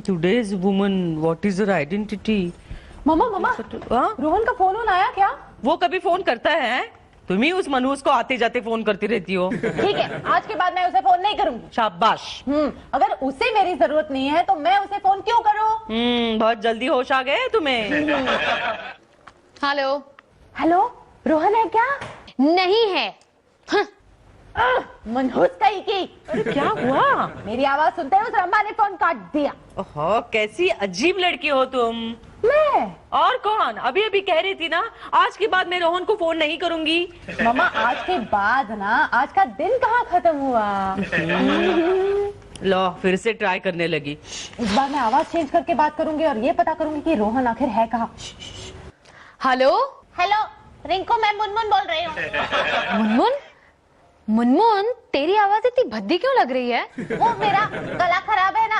today's woman, what is her identity? मम्मा हाँ? रोहन का phone आया क्या? वो कभी फोन करता है? तुम ही उस मनहूस को आते जाते फोन करती रहती हो। ठीक है, आज के बाद मैं उसे फोन नहीं करूंगी। शाबाश। अगर उसे मेरी जरूरत नहीं है तो मैं उसे फोन क्यों करूं? बहुत जल्दी होश आ गए तुम्हें। हेलो। हेलो, रोहन है क्या? नहीं है। मनहूस कहीं की। अरे क्या हुआ? मेरी आवाज सुनते ही उस रंभा ने फोन काट दिया। ओहो, कैसी अजीब लड़की हो तुम। मैं? और कौन? अभी अभी कह रही थी ना आज के बाद मैं रोहन को फोन नहीं करूंगी। मम्मा आज के बाद ना, आज का दिन कहाँ खत्म हुआ। लो फिर से ट्राई करने लगी। इस बार मैं आवाज चेंज करके बात करूंगी और ये पता करूंगी कि रोहन आखिर है कहाँ। हेलो। हेलो रिंकू, मैं मुनमुन बोल रही हूँ। मुनमुन? मुनमुन, तेरी आवाज इतनी भद्दी क्यों लग रही है? वो मेरा गला खराब है ना।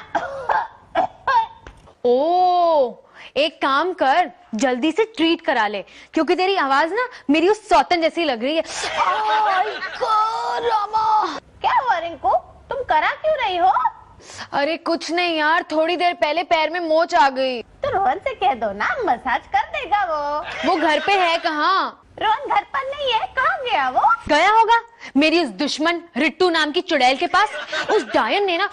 ओ, एक काम कर, जल्दी से ट्रीट करा ले, क्योंकि तेरी आवाज ना मेरी उस सौतन जैसी लग रही है। रामा। क्या हुआ रिंकू, तुम करा क्यों रही हो? अरे कुछ नहीं यार, थोड़ी देर पहले पैर में मोच आ गई। तो रोहन से कह दो ना, मसाज कर देगा वो। वो घर पे है कहाँ? रोहन घर पर नहीं है, कहाँ गया वो? गया होगा मेरी उस दुश्मन रिट्टू नाम की चुड़ैल के पास। उस डायन ने ना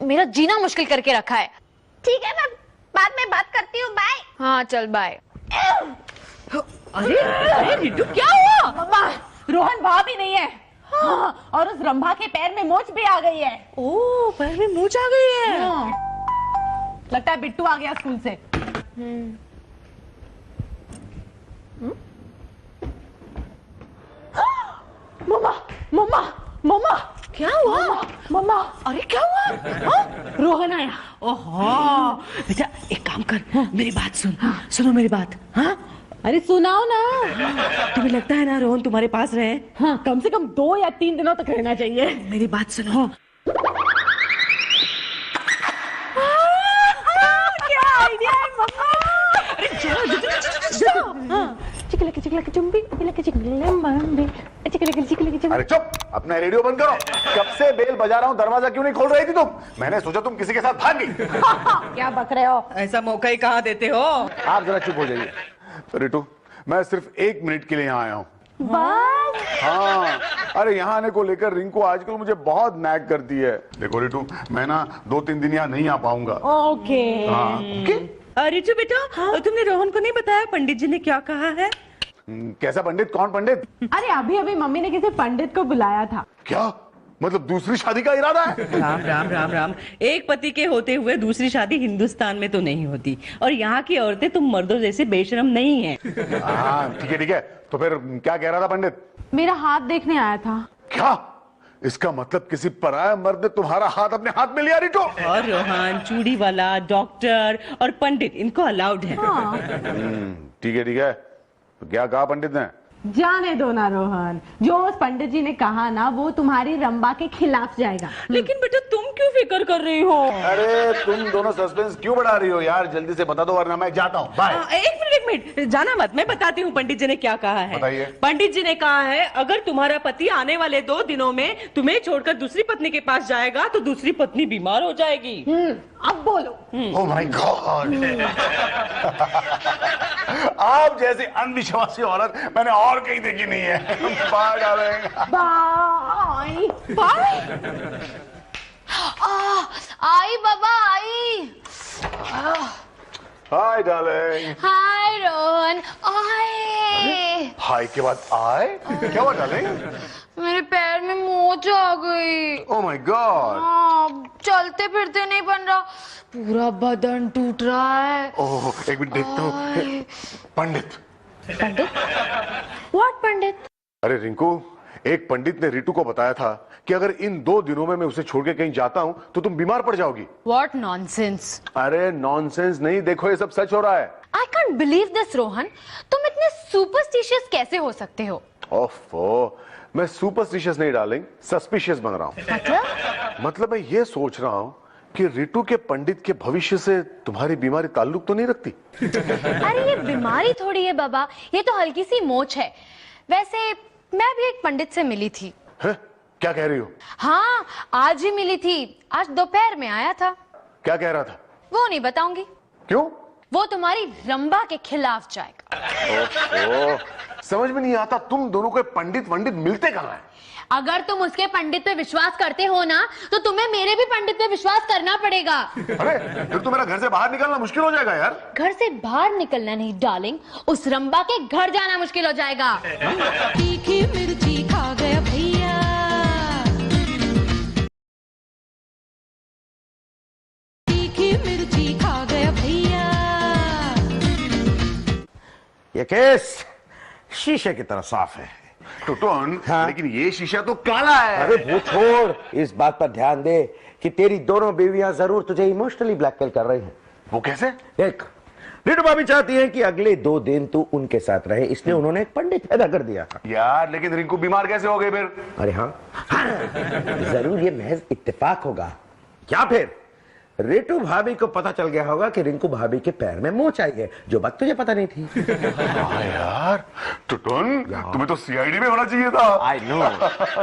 मेरा जीना मुश्किल करके रखा है। ठीक है, मैं बाद में बात करती हूँ, बाय। हाँ चल बाय। अरे अरे रिटू क्या हुआ? मम्मा, रोहन वहाँ भी नहीं है। हाँ, और उस रंभा के पैर में मोच भी आ गई है। ओह, पैर में मूंछ आ गई है। लगता है बिट्टू आ गया स्कूल से। मम्मा मम्मा मम्मा, क्या हुआ? मम्मा, अरे क्या हुआ? हाँ? रोहन आया। ओहो, बेटा एक काम कर, मेरी बात सुन। सुनो मेरी बात। हाँ, अरे सुनाओ ना। तुम्हें लगता है ना रोहन तुम्हारे पास रहे? हाँ, कम से कम 2 या 3 दिनों तक रहना चाहिए। मेरी बात सुनो। क्या आइडिया है मम्मा। अरे चलो चिकलकी चिकलकी चुम्बी, चिकलकी चिकले मम्बी, चिकलकी चिकलकी चुम्बी। अरे चुप, अपना रेडियो बंद करो। कब से बेल बजा रहा हूँ, दरवाजा क्यों नहीं खोल रही थी तुम? मैंने सोचा तुम किसी के साथ भाग गई। क्या बक रहे हो? ऐसा मौका ही कहाँ देते हो? आप जरा चुप हो जाइए। रिटू, मैं सिर्फ 1 मिनट के लिए यहाँ आया हूँ। बस? हाँ, अरे यहाँ आने को लेकर रिंकू आजकल मुझे बहुत नैग करती है। देखो रिटू, मैं ना 2-3 दिन यहाँ नहीं आ पाऊंगा। ओके। हाँ, ओके? रिटू बेटा, तुमने रोहन को नहीं बताया पंडित जी ने क्या कहा है? कैसा पंडित? कौन पंडित? अरे अभी अभी मम्मी ने किसी पंडित को बुलाया था। क्या मतलब दूसरी शादी का इरादा है? राम राम राम राम, एक पति के होते हुए दूसरी शादी हिंदुस्तान में तो नहीं होती, और यहाँ की औरतें तुम मर्दों जैसे बेशरम नहीं हैं। हाँ ठीक है, तो फिर क्या कह रहा था पंडित? मेरा हाथ देखने आया था। क्या? इसका मतलब किसी पराया मर्द ने तुम्हारा हाथ अपने हाथ में लिया रिटू? और रोहन, चूड़ी वाला, डॉक्टर और पंडित इनको अलाउड है। ठीक है, तो क्या कहा पंडित ने? जाने दो ना रोहन, जो उस पंडित जी ने कहा ना वो तुम्हारी रंबा के खिलाफ जाएगा। लेकिन बेटा तुम क्यों फिक्र कर रही हो? अरे तुम दोनों सस्पेंस क्यों बढ़ा रही हो यार? जल्दी से बता दो वरना मैं जाता हूँ। बाय। एक मिनट जाना मत, मैं बताती हूँ पंडित जी ने क्या कहा है। बताइए। पंडित जी ने कहा है अगर तुम्हारा पति आने वाले 2 दिनों में तुम्हें छोड़कर दूसरी पत्नी के पास जाएगा तो दूसरी पत्नी बीमार हो जाएगी। अब बोलो। Oh my God. आप जैसी अंधविश्वासी औरत मैंने और कहीं देखी नहीं है। बाय डालेंगे। Bye bye. आई बाबा आई। Hi darling. हाय रोहन। आए। हाय के बाद आए? क्या हुआ डार्लिंग? मेरे पैर में मोच आ गई। Oh my God. हाँ, चलते फिरते नहीं बन रहा, पूरा बदन टूट रहा है। ओह एक मिनट देखता हूँ। पंडित? पंडित? व्हाट पंडित? अरे रिंकू, एक पंडित ने रिटू को बताया था कि अगर इन 2 दिनों में मैं उसे छोड़ के कहीं जाता हूँ तो तुम बीमार पड़ जाओगी। What nonsense. अरे नॉनसेंस नहीं, देखो ये सब सच हो रहा है। I can't believe this Rohan, तुम इतने सुपरस्टिशियस कैसे हो सकते हो? ओफो, मैं सुपरस्टिशियस नहीं डार्लिंग, सस्पिशियस बन रहा हूँ। मतलब मैं ये सोच रहा हूँ कि रिटू के पंडित के भविष्य से तुम्हारी बीमारी ताल्लुक तो नहीं रखती? अरे ये बीमारी थोड़ी है बाबा, ये तो हल्की सी मोच है। वैसे मैं भी एक पंडित से मिली थी। है? क्या कह रही हो? हाँ आज ही मिली थी, आज दोपहर में आया था। क्या कह रहा था? वो नहीं बताऊंगी। क्यों? वो तुम्हारी रंबा के खिलाफ जाएगा। ओह, समझ में नहीं आता, तुम दोनों के पंडित वंडित मिलते कहाँ हैं? अगर तुम उसके पंडित पे विश्वास करते हो ना, तो तुम्हें मेरे भी पंडित पे विश्वास करना पड़ेगा। अरे फिर तो मेरा घर से बाहर निकलना मुश्किल हो जाएगा यार। घर से बाहर निकलना नहीं डार्लिंग, उस रंबा के घर जाना मुश्किल हो जाएगा। तीखी मिर्ची खा गया भैया, तीखी मिर्ची खा गया भैया। ये केस शीशे की तरह साफ है। टुटुन, हाँ? लेकिन ये शीशा तो काला है। अरे वो छोड़, इस बात पर ध्यान दे कि तेरी दोनों बीवियां जरूर तुझे इमोशनली ब्लैकमेल कर रही हैं। वो कैसे? देख, रिटू भाभी चाहती हैं कि अगले 2 दिन तू उनके साथ रहे, इसलिए उन्होंने एक पंडित पैदा कर दिया। यार लेकिन रिंकू बीमार कैसे हो गई फिर? अरे हाँ, जरूर ये महज इत्तेफाक होगा, या फिर रिटू भाभी को पता चल गया होगा कि रिंकू भाभी के पैर में मोच आई है, जो बात तुझे पता नहीं थी। हाँ यार, टुटुन तुम्हें तो सीआईडी में होना चाहिए था। आई नो,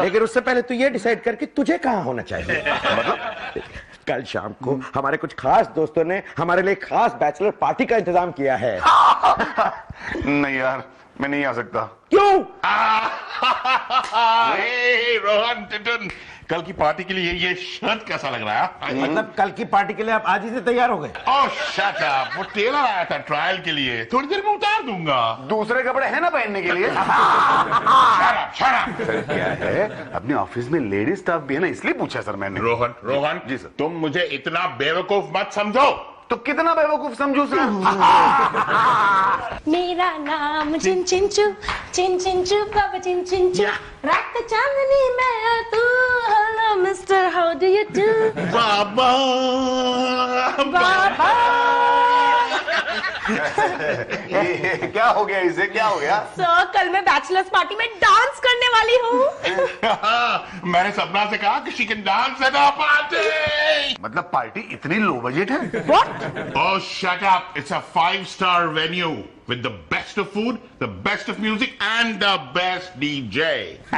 लेकिन उससे पहले तू ये डिसाइड करके तुझे कहाँ होना चाहिए। मतलब कल शाम को हमारे कुछ खास दोस्तों ने हमारे लिए खास बैचलर पार्टी का इंतजाम किया है। नहीं यार, मैं नहीं आ सकता। क्यों? रोहन, टुटुन, कल की पार्टी के लिए ये शर्ट कैसा लग रहा है? मतलब कल की पार्टी के लिए आप आज ही से तैयार हो गए? ओह शट अप, वो टेलर आया था ट्रायल के लिए, थोड़ी देर में उतार दूंगा। दूसरे कपड़े हैं ना पहनने के लिए? Shut up. सर क्या है, अपने ऑफिस में लेडीज स्टाफ भी है ना, इसलिए पूछा सर मैंने। रोहन जी सर। तुम मुझे इतना बेवकूफ मत समझो। तो कितना बेवकूफ समझू सर? मेरा नाम चिन चिंचू, चिन चिंचू बाबा चिन चिंचू, रात चांदनी मैं तू, hello mister how do you do बाबा बाबा। ये क्या हो गया इसे, क्या हो गया? सर कल मैं बैचलर्स पार्टी में डांस करने वाली हूँ। मैंने सपना से कहा कि she can dance at a party. मतलब पार्टी इतनी लो बजट है? Oh, shut up. It's a 5-star venue with the best of food, the best of music, and the best DJ.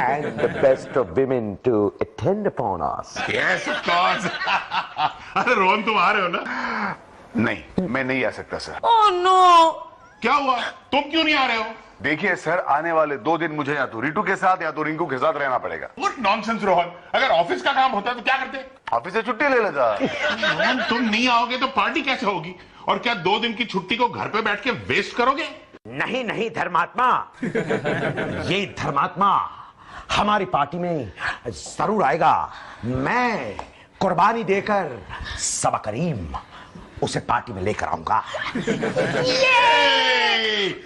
And the best of women to attend upon us. Yes, of course. अरे रोहन तुम आ रहे हो ना? नहीं, मैं नहीं आ सकता sir. Oh no. क्या हुआ? तुम क्यों नहीं आ रहे हो? देखिए सर, आने वाले 2 दिन मुझे या तो रिटू के साथ या तो रिंकू के साथ रहना पड़ेगा। What nonsense, Rohan. अगर ऑफिस का काम होता तो क्या करते? ऑफिस से छुट्टी ले लेता। रोहन तुम नहीं आओगे तो पार्टी कैसे होगी? और क्या 2 दिन की छुट्टी को घर पे बैठ के वेस्ट करोगे? नहीं नहीं धर्मात्मा, ये धर्मात्मा हमारी पार्टी में जरूर आएगा। मैं कुर्बानी देकर सबा करीम उसे पार्टी में लेकर आऊंगा।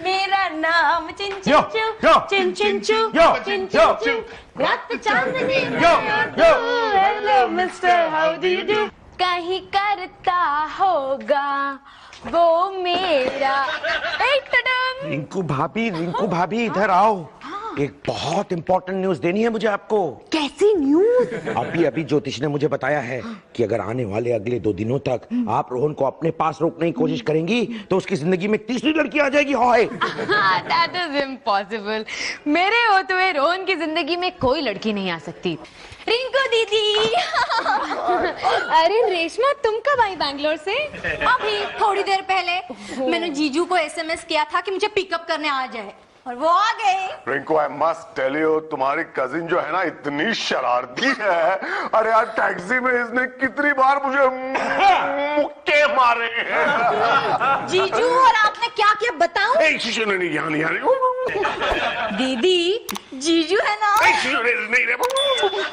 मेरा नाम चिन यो, चिंचू, यो, चिन चिंचू, यो, चिन यो, चिंचू, रात चांदनी यो, यो। Hello mister how do you do. कहीं करता होगा वो मेरा। रिंकू भाभी इधर आओ। एक बहुत इंपॉर्टेंट न्यूज देनी है मुझे आपको। कैसी न्यूज? अभी ज्योतिष ने मुझे बताया है कि अगर आने वाले अगले 2 दिनों तक आप रोहन को अपने पास रोकने की कोशिश करेंगी तो उसकी जिंदगी में 3री लड़की आ जाएगी। हाय, दैट इज इम्पॉसिबल। मेरे होते हुए रोहन की जिंदगी में कोई लड़की नहीं आ सकती। रिंकू दीदी। अरे रेशमा, तुम कब आई बैंगलोर से? अभी थोड़ी देर पहले मैंने जीजू को एसएमएस किया था कि मुझे पिकअप करने आ जाए और वो आ गए। Rinku, I must tell you, तुम्हारी कजिन जो है ना इतनी शरारती है। अरे यार टैक्सी में इसने कितनी बार मुझे मुक्के मारे हैं। जीजू और आपने क्या किया बताऊं? दीदी जीजू है ना?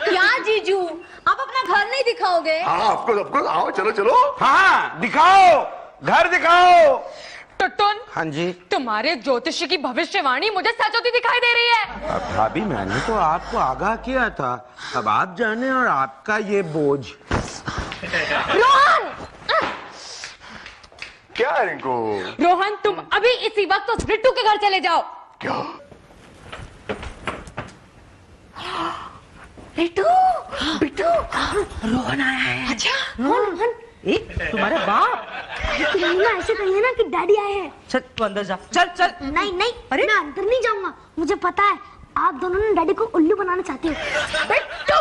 क्या जीजू, आप अपना घर नहीं दिखाओगे? हाँ ऑफकोर्स, आओ चलो चलो। हाँ दिखाओ, घर दिखाओ। टुटुन, हाँ जी। तुम्हारे ज्योतिषी की भविष्यवाणी मुझे सच होती दिखाई दे रही है। भाभी मैंने तो आपको आगाह किया था, अब आप जाने और आपका ये बोझ। रोहन! क्या है रिंकू? रोहन तुम अभी इसी वक्त उस रिट्टू के घर चले जाओ। क्या? रिटू, बिट्टू, रोहन आया है। अच्छा रोहन, तुम्हारे बाप? ना ऐसे कहिए ना कि डैडी आए हैं। चल तू अंदर जा, चल चल। नहीं अरे? मैं अंदर नहीं जाऊंगा, मुझे पता है आप दोनों ने डैडी को उल्लू बनाना चाहते हो। बिट्टू,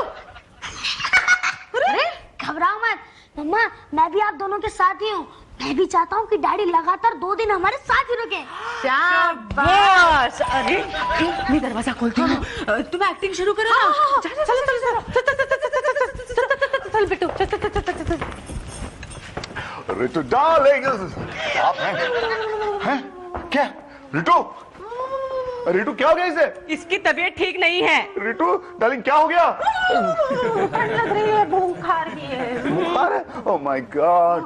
अरे घबराओ मत, मम्मा मैं भी आप दोनों के साथ ही हूँ। मैं भी चाहता हूँ कि डैडी लगातार 2 दिन हमारे साथ ही रुके। शाबाश। अरे मैं दरवाजा खोलती हूँ, तुम एक्टिंग शुरू करो ना। चलो चलो चल बेटू। रितु डार्लिंग, आप हैं? क्या रितु? रितु क्या हो गया इसे? इसकी तबीयत ठीक नहीं है। रितु डार्लिंग क्या हो गया? ठंड लग रही है, बुखार भी है। बुखार है? Oh my God.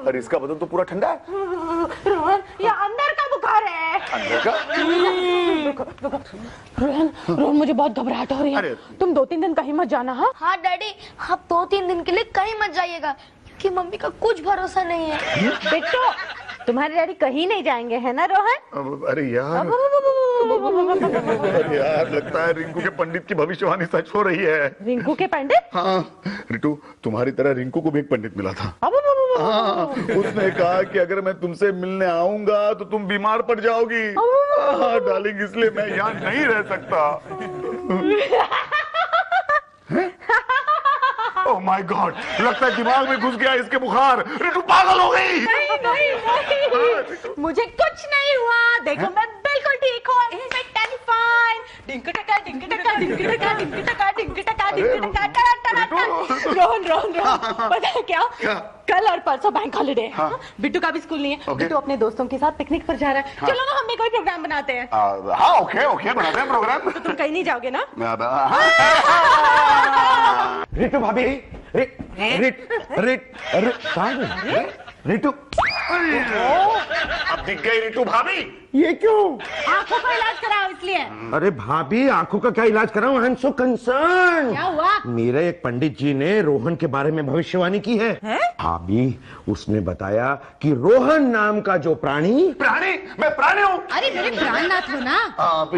अरे इसका बदन तो पूरा ठंडा है। रोहन ये अंदर का बुखार है। अंदर का? रोहन मुझे बहुत घबराहट हो रही है। तुम 2-3 दिन कहीं मत जाना। हाँ डैडी, आप 2-3 दिन के लिए कहीं मत जाइएगा क्योंकि मम्मी का कुछ भरोसा नहीं है। बेटो तुम्हारे डैडी कहीं नहीं जाएंगे, है ना रोहन? अरे यार, अरे यार लगता है रिंकू के पंडित की भविष्यवाणी सच हो रही है। रिंकू के पंडित? हाँ रितु, तुम्हारी तरह रिंकू को भी एक पंडित मिला था। हाँ, उसने कहा कि अगर मैं तुमसे मिलने आऊंगा तो तुम बीमार पड़ जाओगी। हाँ डार्लिंग, इसलिए मैं यहाँ नहीं रह सकता। ओह माय गॉड, लगता है दिमाग में घुस गया इसके बुखार। रितु पागल हो गई। नहीं, मुझे कुछ नहीं हुआ। देखो मैं बिल्कुल ठीक हूँ। रोहन पता है क्या? कल और परसों बैंक हॉलिडे है। बिट्टू का भी स्कूल नहीं है। बिट्टू अपने दोस्तों के साथ पिकनिक पर जा रहा है। चलो ना हम भी कोई प्रोग्राम बनाते हैं। हाँ ओके बनाते हैं प्रोग्राम। तो तुम कहीं नहीं जाओगे ना? रितु भाभी, रितु, अब दिख गई रितु भाभी। ये क्यों? आंखों का इलाज कराओ इसलिए। अरे भाभी, आंखों का क्या इलाज कराऊं? I am so concern. क्या हुआ? मेरे एक पंडित जी ने रोहन के बारे में भविष्यवाणी की है। भाभी, उसने बताया कि रोहन नाम का जो प्राणी मैं प्राणी हूँ। अरे मेरे प्राणनाथ हो ना,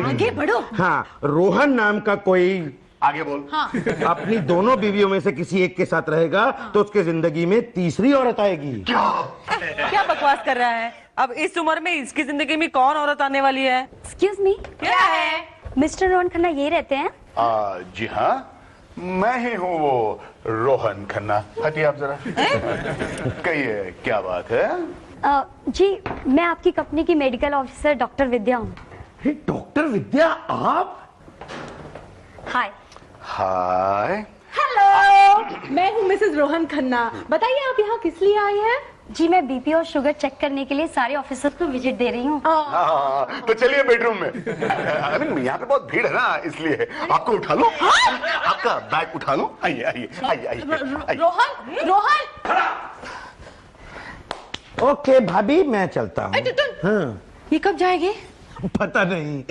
आगे बढ़ो। हाँ, रोहन नाम का कोई आगे बोल। हाँ। अपनी दोनों बीवियों में से किसी एक के साथ रहेगा तो उसके जिंदगी में तीसरी औरत आएगी। क्या बकवास कर रहा है? अब इस उम्र में इसकी जिंदगी में कौन औरत आने वाली है? एक्सक्यूज मी, क्या है? मिस्टर रोहन खन्ना ये रहते हैं? जी हाँ, मैं ही हूँ वो रोहन खन्ना। हटिए आप जरा। कहिए क्या बात है? जी मैं आपकी कंपनी की मेडिकल ऑफिसर डॉक्टर विद्या हूँ। डॉक्टर विद्या आप? हाय। हाय। हेलो, मैं हूँ मिसेस रोहन खन्ना। बताइए आप यहाँ किस लिए आई हैं? जी मैं बीपी और शुगर चेक करने के लिए सारे ऑफिसर्स को विजिट दे रही हूँ। तो चलिए बेडरूम में। यहाँ पे बहुत भीड़ है ना, इसलिए आपको उठा लो। आपका बैग उठा लो। आइए आइए आइए आइए। रोहन ओके भाभी, मैं चलता हूँ। हाँ। ये कब जाएगी? पता नहीं।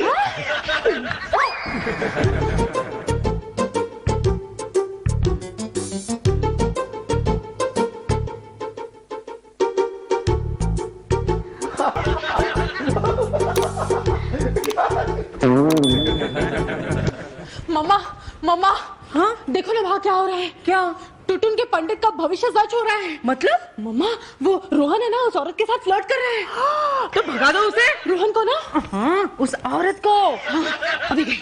मम्मा हाँ देखो ना वहाँ क्या हो रहा है। क्या? टुटुन के पंडित का भविष्य सच हो रहा है। मतलब? मम्मा वो रोहन है ना, उस औरत के साथ फ्लर्ट कर रहा है। तो भगा दो उसे। रोहन को ना? हाँ, उस औरत को। अभी गई।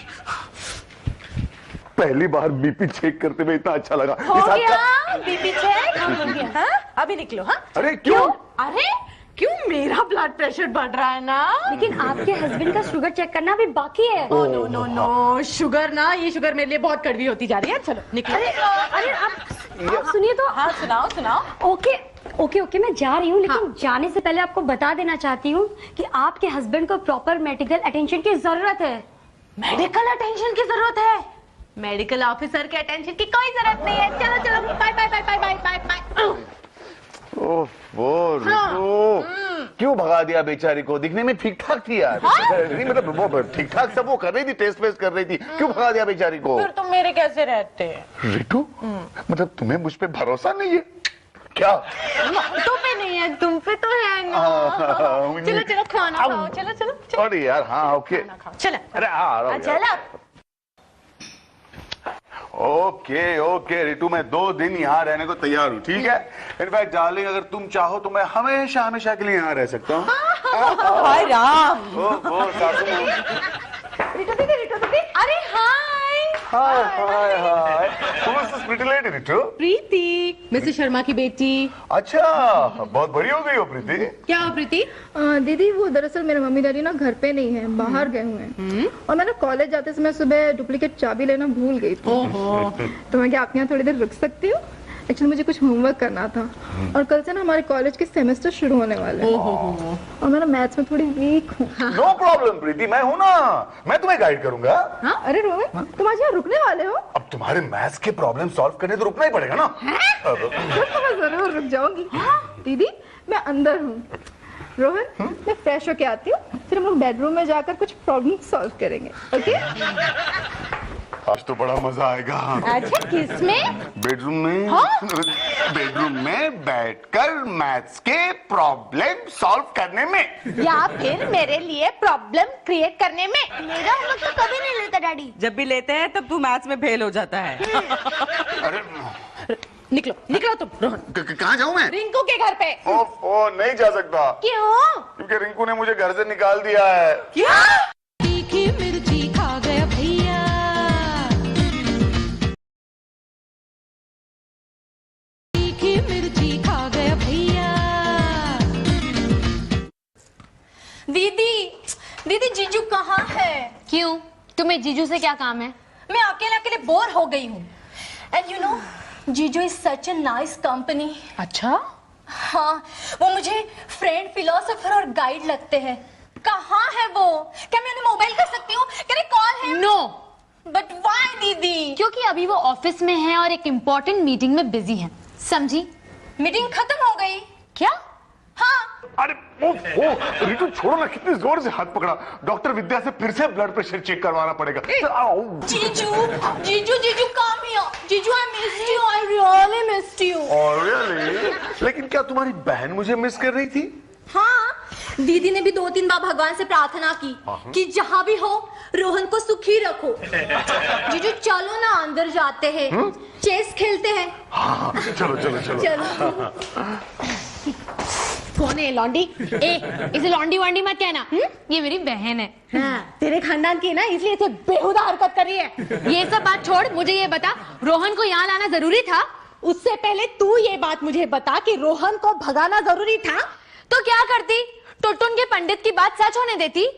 पहली बार बीपी चेक करते हुए इतना अच्छा लगा। हो गया बीपी चेक हो गया। हाँ? अभी निकलो। हाँ अरे क्यों? अरे क्यों? मेरा ब्लड प्रेशर बढ़ रहा है ना। लेकिन आपके हस्बैंड का शुगर चेक करना अभी बाकी है। नो नो नो, शुगर ना, ये शुगर मेरे लिए बहुत कड़वी होती जा रही है। चलो निकलो। अरे आप सुनिए तो। हाँ सुनाओ। ओके मैं जा रही हूँ, लेकिन जाने से पहले आपको बता देना चाहती हूँ कि आपके हस्बैंड को प्रॉपर मेडिकल अटेंशन की जरूरत है। मेडिकल अटेंशन की जरूरत है? मेडिकल ऑफिसर के अटेंशन की कोई जरूरत नहीं है। चलो bye bye bye bye bye bye bye. क्यों भगा दिया बेचारी को? दिखने में ठीक ठाक थी यार। नहीं मतलब वो ठीक ठाक सब वो कर रही थी, टेस्ट वेस्ट कर रही थी। क्यों भगा दिया बेचारी को? फिर तुम मेरे कैसे रहते? रितु, मतलब तुम्हें मुझ पे भरोसा नहीं है क्या? तुम पे नहीं है, तुम पे तो है ना। चलो खाना खाओ। चलो अरे यार हाँ ओके। चलो अरे हाँ चलो। ओके रितु, मैं 2 दिन यहाँ रहने को तैयार हूँ, ठीक है? इनफैक्ट डार्लिंग, अगर तुम चाहो तो मैं हमेशा के लिए यहाँ रह सकता हूँ। हाय राम। रितु दीदी, अरे हाय। हाय हाय हाय Who is this pretty lady, Ritu? Preeti, mister Sharma की बेटी। अच्छा, बहुत बड़ी हो गई हो प्रीति। क्या हो प्रीति? दीदी वो दरअसल मेरे मम्मी डैडी ना घर पे नहीं है, बाहर गए हुए हैं और मैं ना कॉलेज जाते समय सुबह डुप्लीकेट चाबी लेना भूल गई थी। तो मैं क्या आपके यहाँ थोड़ी देर रुक सकती हूँ? एक्चुअली मुझे कुछ होमवर्क करना था और कल से ना हमारे कॉलेज के सेमेस्टर शुरू होने वाले हैं और मैं ना मैथ्स में थोड़ी वीक हूँ। नो प्रॉब्लम प्रीति, मैं हूँ ना, मैं तुम्हें गाइड करूंगा। हाँ? अरे रोहन, तुम आज यहाँ रुकने वाले हो? अब तुम्हारे मैथ्स के प्रॉब्लम सॉल्व करने तो रुकना ही पड़ेगा ना। तो मैं जरूर रुक जाऊंगी। दीदी मैं अंदर हूँ। रोहन मैं फ्रेश होके आती हूँ, फिर हम लोग बेडरूम में जाकर कुछ प्रॉब्लम सॉल्व करेंगे। ओके? आज तो बड़ा मजा आएगा। अच्छा किसमें? बेडरूम में। बेडरूम में बैठकर मैथ्स के प्रॉब्लम सॉल्व करने में, या फिर मेरे लिए प्रॉब्लम क्रिएट करने में? मेरा होमवर्क तो कभी नहीं लेता डैडी। जब भी लेते हैं तब तू मैथ्स में फेल हो जाता है। अरे निकलो निकलो तुम रोहन। कहाँ जाऊँ मैं? रिंकू के घर पे। ओ नहीं जा सकता। क्यों? क्योंकि रिंकू ने मुझे घर से निकाल दिया है। क्या? तीखी मिर्ची खा गया भैया, तीखी मिर्ची खा गया भैया। दीदी दीदी जीजू कहाँ है? क्यों, तुम्हें जीजू से क्या काम है? मैं अकेले अकेले बोर हो गई हूँ। एंड यू नो जीजू is such a nice company. अच्छा? हाँ, वो मुझे फ्रेंड, फिलोसोफर और गाइड लगते हैं। कहाँ है वो? क्या मैं उन्हें मोबाइल कर सकती हूँ? Can I call him? No, but why दीदी? क्योंकि अभी वो ऑफिस में है और एक इम्पोर्टेंट मीटिंग में बिजी है, समझी? मीटिंग खत्म हो गई क्या? हाँ। अरे ओ रितु छोड़ो ना, कितनी जोर से हाथ पकड़ा। डॉक्टर विद्या से फिर से ब्लड प्रेशर चेक करवाना पड़ेगा। जीजू जीजू जीजू कम हियर। जीजू I missed you, I really missed you. Really? लेकिन क्या तुम्हारी बहन मुझे मिस कर रही थी? हाँ, दीदी ने भी 2-3 बार भगवान से प्रार्थना की कि जहाँ भी हो रोहन को सुखी रखो। जीजू चलो ना अंदर जाते हैं, चेस खेलते हैं। हाँ, चलो चलो चलो चलो। कौन है लॉन्डी? इसे लॉन्डी वांडी मत कहना, ये मेरी बहन है। हाँ, तेरे खानदान की है ना, इसलिए इसे बेहुदा हरकत कर रही है। ये सब बात छोड़, मुझे ये बता, रोहन को यहाँ लाना जरूरी था? उससे पहले तू ये बात मुझे बता कि रोहन को भगाना जरूरी था? तो क्या करती? टुटुन के पंडित की बात सच होने देती?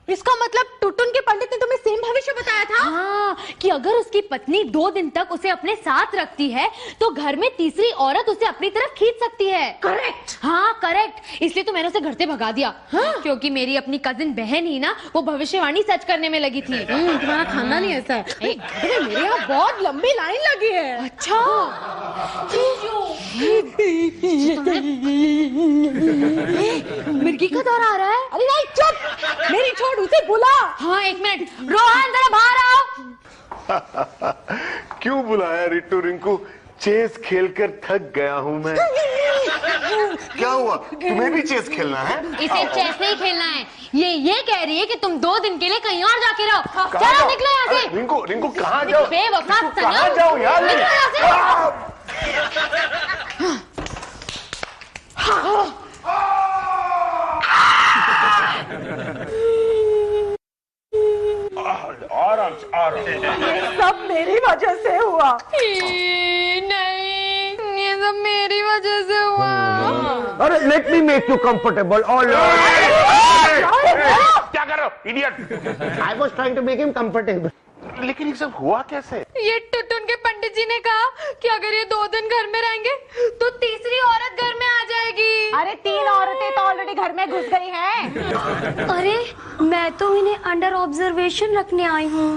इसका मतलब टुटुन के पंडित ने तुम्हें सेम भविष्य बताया था? हाँ, कि अगर उसकी पत्नी 2 दिन तक उसे अपने साथ रखती है तो घर में तीसरी औरत उसे अपनी तरफ खींच सकती है। करेक्ट। हाँ करेक्ट, इसलिए तो मैंने उसे घर से भगा दिया। हाँ? क्योंकि मेरी अपनी कजिन बहन ही ना वो भविष्यवाणी सच करने में लगी थी। तुम्हारा खानदान ही ऐसा है। मेरे यहाँ बहुत लंबी लाइन लगी है। अच्छा, मिर्गी का दौर आ रहा है। अरे नहीं चुप, मेरी छोड़, उसे बुला। हाँ 1 मिनट, रोहन जरा बाहर आओ। क्यों बुलाया रिट्टू रिंकू? चेस खेलकर थक गया हूँ मैं। क्या हुआ, तुम्हें भी चेस खेलना है? इसे चेस नहीं खेलना है, ये कह रही है कि तुम 2 दिन के लिए कहीं और जाके रहो। चलो निकलो यहाँ से। रिंकू रिंकू कहाँ जाओ? बेवफा सनम, कहाँ जाओ यार? निकलो यहाँ से। आराम से आराम। ये सब मेरी वजह से हुआ। नहीं, ये सब मेरी वजह से हुआ। अरे let me make you comfortable. ऑल क्या कर रहे हो idiot? I was trying to make him comfortable. लेकिन ये सब हुआ कैसे? ये टुटुन के पंडित जी ने कहा कि अगर ये 2 दिन घर में रहेंगे तो तीसरी औरत घर में आ जाएगी। अरे 3 औरतें तो ऑलरेडी घर में घुस गई हैं। अरे मैं तो इन्हें अंडर ऑब्जर्वेशन रखने आई हूँ।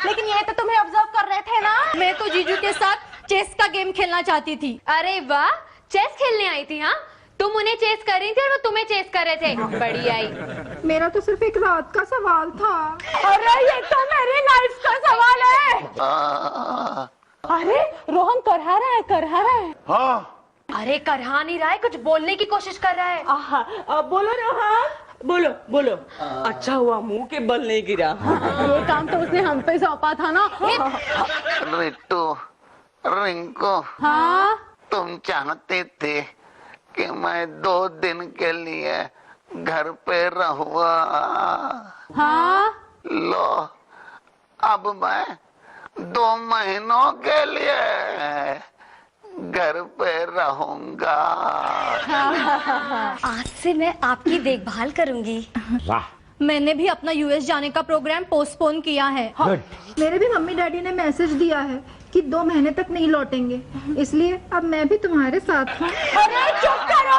लेकिन ये तो तुम्हें ऑब्जर्व कर रहे थे ना। मैं तो जीजू के साथ चेस का गेम खेलना चाहती थी। अरे वाह, चेस खेलने आई थी? हाँ, तुम उन्हें चेस कर रही थी और वो तुम्हें चेस कर रहे थे। बड़ी आई। मेरा तो सिर्फ एक रात का सवाल था। अरे ये तो मेरी लाइफ का सवाल है। अरे रोहन करहा रहा है। हाँ अरे करहा नहीं रहा है, कुछ बोलने की कोशिश कर रहा है। अब बोलो रोहन। बोलो बोलो। अच्छा हुआ मुंह के बल नहीं गिरा। ये काम तो उसने हम पे सौंपा था ना। रिट्टू रिंकू, हाँ तुम चाहते थे कि मैं 2 दिन के लिए घर पे रहूँगा। हाँ लो अब मैं 2 महीनों के लिए घर पे रहूंगा। आज से मैं आपकी देखभाल करूंगी। वाह, मैंने भी अपना यूएस जाने का प्रोग्राम पोस्टपोन किया है। मेरे भी मम्मी डैडी ने मैसेज दिया है कि 2 महीने तक नहीं लौटेंगे, इसलिए अब मैं भी तुम्हारे साथ हूँ। अरे चुप करो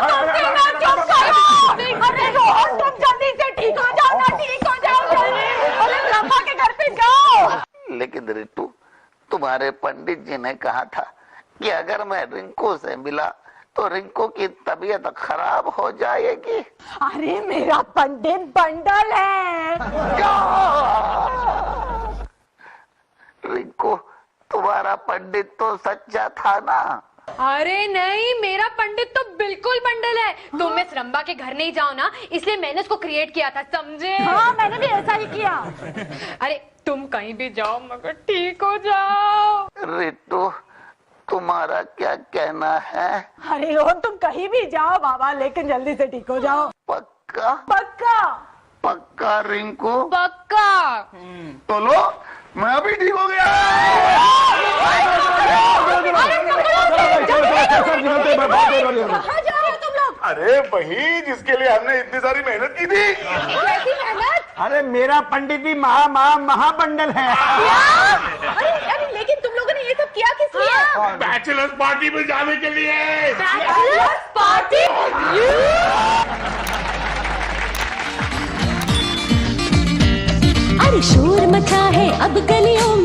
चुप करो। अरे रोहन तुम जल्दी से ठीक हो जाओ ना, ठीक हो जाओ जल्दी। अरे रंभा के घर पे जाओ। लेकिन रितु, तुम्हारे पंडित जी ने कहा था कि अगर मैं रिंकू से मिला तो रिंकू की तबीयत खराब हो जाएगी। अरे मेरा पंडित बंडल है। रिंकू, तुम्हारा पंडित तो सच्चा था ना? अरे नहीं, मेरा पंडित तो बिल्कुल बंडल है। तुम इस रंबा के घर नहीं जाओ ना, इसलिए मैंने उसको क्रिएट किया था, समझे? हाँ, मैंने भी ऐसा ही किया। अरे तुम कहीं भी जाओ मगर ठीक हो जाओ। रितु, तुम्हारा क्या कहना है? अरे रोहन तुम कहीं भी जाओ बाबा, लेकिन जल्दी से ठीक हो जाओ। पक्का? पक्का पक्का रिंकू? पक्का। तो लो, मैं अभी ठीक हो गया। कहाँ जा रहे हो तुम लोग? अरे वही जिसके लिए हमने इतनी सारी मेहनत की थी। कैसी मेहनत? अरे मेरा पंडित भी महाबंडल है। अरे लेकिन तुम लोगों ने ये सब किया किस लिए? बैचलर्स पार्टी में जाने के लिए। Bachelors party? अरे शोर मचा है अब गलियों